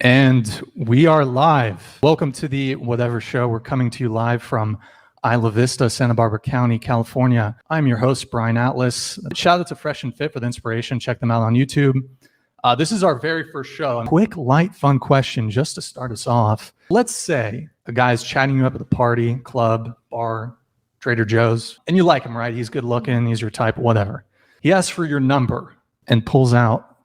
And we are live. Welcome to the Whatever Show. We're coming to you live from Isla Vista, Santa Barbara County, California. I'm your host, Brian Atlas. Shout out to Fresh and Fit for the inspiration. Check them out on YouTube. This is our very first show. Quick, light, fun question just to start us off. Let's say a guy's chatting you up at a party, club, bar, Trader Joe's, and you like him, right? He's good looking, he's your type, whatever. He asks for your number and pulls out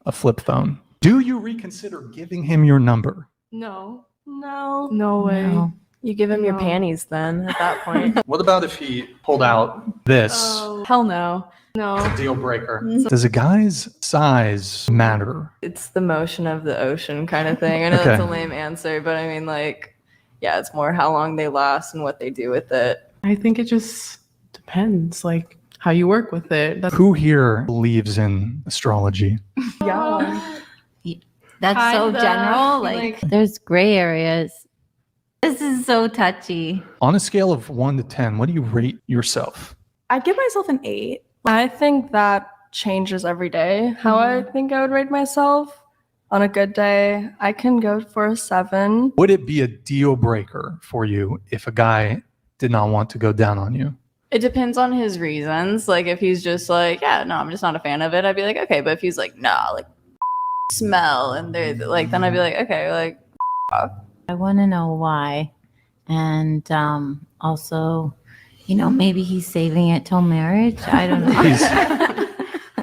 a flip phone. Do you reconsider giving him your number? No way. No. You give him your panties then at that point. What about if he pulled out this? Oh, Hell no. no. Deal breaker. Does a guy's size matter? It's the motion of the ocean kind of thing. I know that's a lame answer, but I mean, like, yeah, it's more how long they last and what they do with it. I think it just depends, like, how you work with it. Who here believes in astrology? Yeah. That's so Kinda, general. Like, there's gray areas. This is so touchy. On a scale of 1 to 10, what do you rate yourself? I'd give myself an 8. I think that changes every day. How I think I would rate myself. On a good day, I can go for a 7. Would it be a deal breaker for you if a guy did not want to go down on you? It depends on his reasons. Like, if he's just like, yeah, no, I'm just not a fan of it, I'd be like, okay. But if he's like, nah, like, smell, and they're like, then I'd be like, okay, like, I want to know why. And also, you know, maybe he's saving it till marriage. I don't know.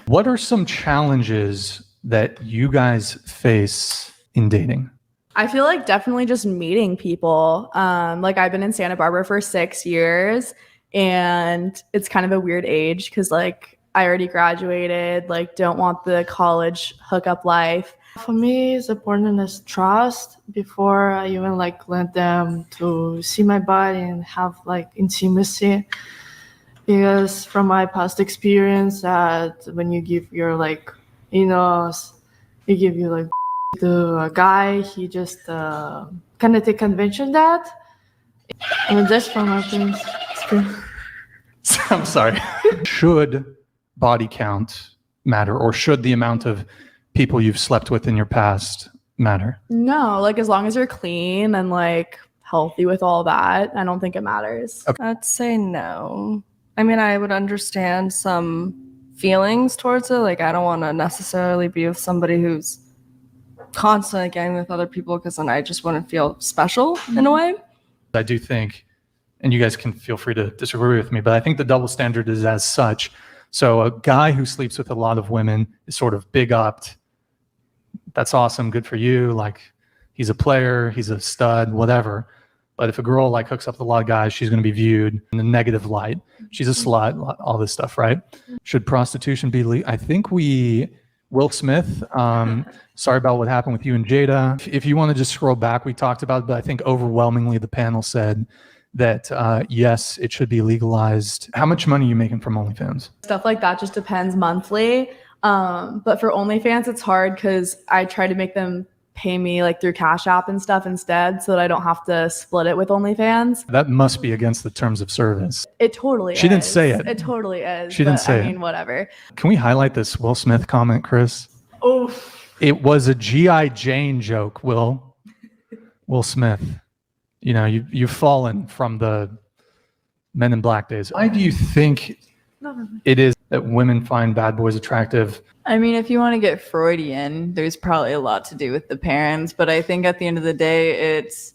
What are some challenges that you guys face in dating? I feel like definitely just meeting people. Like, I've been in Santa Barbara for 6 years, and it's kind of a weird age because, like, I already graduated, like, don't want the college hookup life. For me, it's important is trust before I even like let them to see my body and have like intimacy. Because from my past experience, that when you give your like, you give you like to a guy, he just kind of take convention that. I mean, that's from my things. I'm sorry. Should body count matter, or should the amount of people you've slept with in your past matter? No, like, as long as you're clean and like healthy with all that, I don't think it matters. Okay. I'd say no. I mean, I would understand some feelings towards it. Like, I don't want to necessarily be with somebody who's constantly getting with other people, because then I just want to feel special in a way. I do think, and you guys can feel free to disagree with me, but I think the double standard is as such. So a guy who sleeps with a lot of women is sort of big upped. That's awesome. Good for you. Like, he's a player, he's a stud, whatever. But if a girl like hooks up with a lot of guys, she's going to be viewed in a negative light. She's a slut, all this stuff, right? Should prostitution be legal? I think Will Smith, sorry about what happened with you and Jada. If you want to just scroll back, we talked about it, but I think overwhelmingly the panel said that yes, it should be legalized. How much money are you making from OnlyFans? Stuff like that just depends monthly. But for OnlyFans, it's hard because I try to make them pay me like through Cash App and stuff instead, so that I don't have to split it with OnlyFans. That must be against the terms of service. It totally is. She didn't say it. It totally is. She didn't say it. I mean, whatever. Can we highlight this Will Smith comment, Chris? Oh. It was a G.I. Jane joke, Will Smith. You know, you've fallen from the Men in Black days. Why do you think it is that women find bad boys attractive? I mean, if you want to get Freudian, there's probably a lot to do with the parents, but I think at the end of the day, it's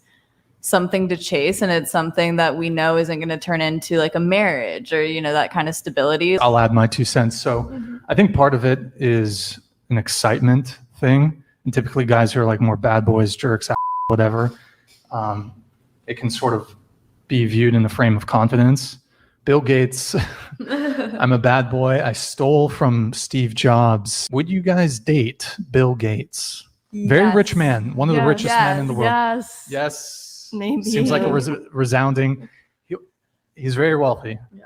something to chase, and it's something that we know isn't going to turn into like a marriage or, you know, that kind of stability. I'll add my 2 cents. So I think part of it is an excitement thing. And typically guys who are like more bad boys, jerks, whatever, it can sort of be viewed in the frame of confidence. Bill Gates, I'm a bad boy. I stole from Steve Jobs. Would you guys date Bill Gates? Yes. Very rich man, one of the richest men in the world. Yes. Yes. Maybe. Seems like a resounding. He's very wealthy. Yeah.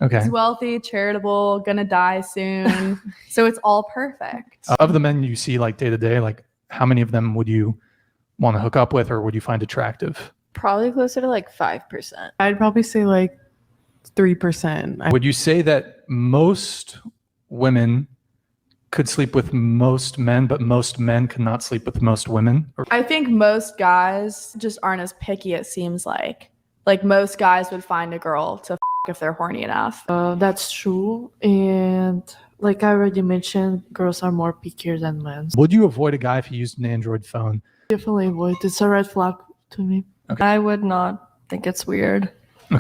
Okay. He's wealthy, charitable, gonna die soon. So it's all perfect. Of the men you see like day to day, like how many of them would you want to hook up with or would you find attractive? Probably closer to like 5%. I'd probably say like 3%. Would you say that most women could sleep with most men, but most men cannot sleep with most women? Or I think most guys just aren't as picky, it seems like. Like most guys would find a girl to if they're horny enough. That's true. And like I already mentioned, girls are more pickier than men. would you avoid a guy if he used an Android phone? Definitely would. It's a red flag to me. I would not think it's weird.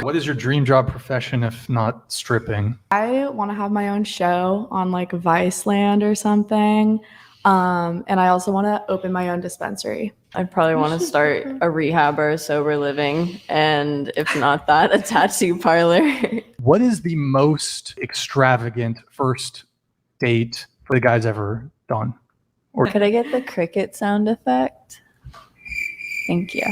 What is your dream job profession if not stripping? I want to have my own show on like Viceland or something. And I also want to open my own dispensary. I'd probably want to start a rehab or a sober living, and if not that, a tattoo parlor. What is the most extravagant first date for the guys ever done? Could I get the cricket sound effect? Thank you.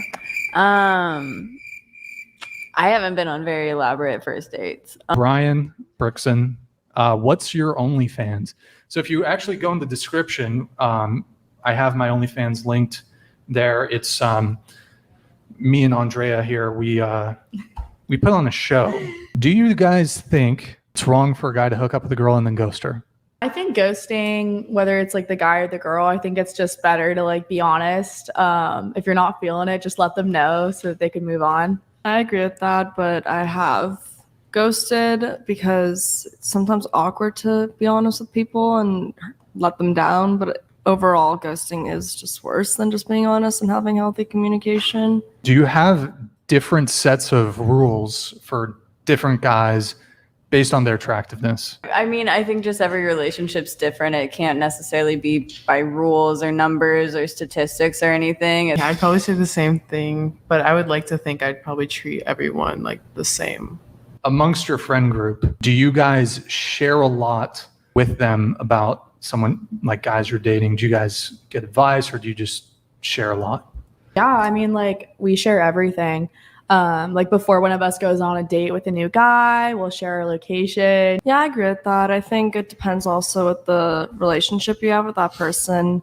I haven't been on very elaborate first dates. Brian Brookson, what's your OnlyFans? So if you actually go in the description, I have my OnlyFans linked there. It's me and Andrea here. We put on a show. Do you guys think it's wrong for a guy to hook up with a girl and then ghost her? I think ghosting, whether it's like the guy or the girl, I think it's just better to like be honest. If you're not feeling it, just let them know so that they can move on. I agree with that, but I have ghosted because it's sometimes awkward to be honest with people and let them down. But overall, ghosting is just worse than just being honest and having healthy communication. Do you have different sets of rules for different guys based on their attractiveness? I mean, I think just every relationship's different. It can't necessarily be by rules or numbers or statistics or anything. Yeah, I'd probably say the same thing, but I would like to think I'd probably treat everyone like the same. Amongst your friend group, do you guys share a lot with them about someone, like guys you're dating? Do you guys get advice or do you just share a lot? Yeah, I mean, like we share everything. Like before one of us goes on a date with a new guy, we'll share our location. Yeah, I agree with that. I think it depends also with the relationship you have with that person.